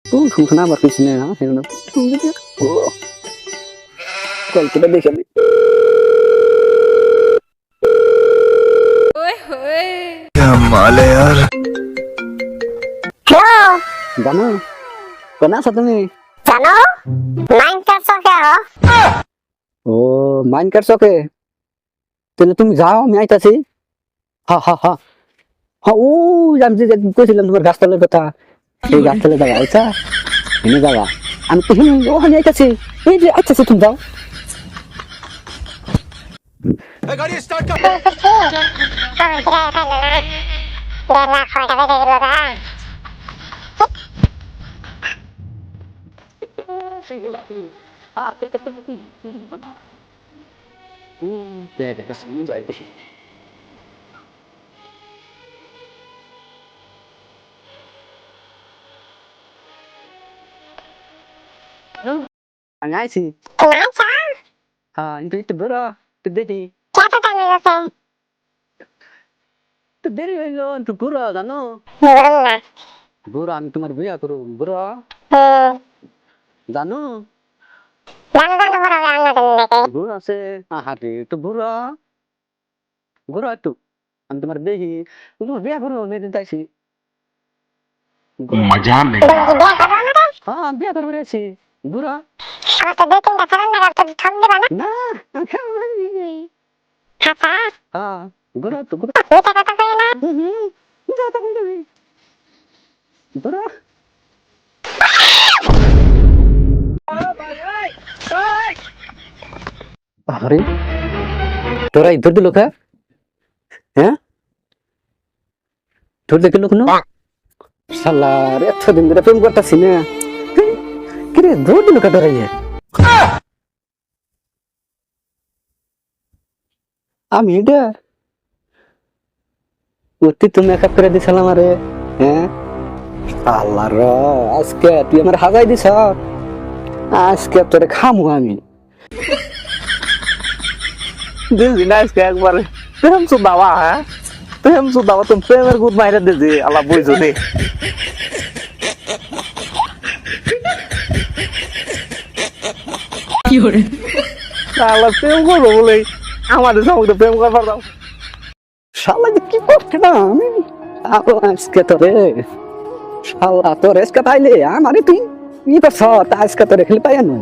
Tuh, kenapa kisahnya? Yang itu, oh, kalau kita deh kali. माले यार hello Gana, gana satu nih. जानो mind कर सकते हो Oh, main कर सके. Tahu तुम जाओ, मैं आइता sih. Ha ha ha. Ha, jam sih kau sih lalu bergas terlalu kata. Ini gas terlalu dah, aisa. Ini dah lah. Am tuh ini, oh hanya aita sih. Ini aita sih तुम जाओ. गाड़ी start कर तो ठीक हम क्या करना देना खोटा भी दे दो ना Deh, kesini aja. Angai sih. kenapa Ah, itu berapa? Gede nih. क्या पता मेरे से Itu dari mana? Itu berapa? Dano. बोलना Berapa? Ami tumar biaya kuru. Berapa? Dano. जानो जानो बड़ा जानो तुमने के Berapa sih? Ah, hari itu berapa? Berapa itu? Ami tumar biaya. Tumar biaya kuru. Nih tadi sih. मजा ले तुम की बिया करो ना Ah, biaya kuru berapa sih? Berapa? और तो दो तीन दफा ना तो थम दे ना Nah, हासा ah, berapa tuh? ये तो कता कोई ना Enggak tahu ini. Berapa? अरे तोरा इधर दे लोग है हैं তোর দেখে লোক না শালা রে এত দিন ধরে প্রেম করতেছি না কি রে দৌড় দিল কা তোরা ইয়ে আমি এটা অতি তুমি মেকআপ করে দিছিলাম আরে হ্যাঁ আল্লাহ রে আজকে তুই আমার হাজাই দিছ আজকে তোরে খামু আমি দিদি না আজকে একবারে প্রেম সুদাওয়া হ্যাঁ প্রেম সুদাওয়া তুমি প্রেমের গুদ মাইরা দিছি আল্লাহ বুঝছো নে কি হরে আল্লাহ প্রেম করবো বলে আমাদের সঙ্গে প্রেম করবার দাও শালা যে কি করছে না আমি আজকে তোরে শালা তোর আজকে পাইলে আমারে তুই ই করছ আজকে তোরে খেলে পাই না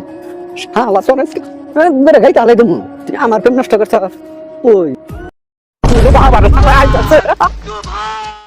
শালা তোর আজকে বেড়ে খাইতে আলাই দেবো তুই আমার প্রেম নষ্ট করছ ওই বাবা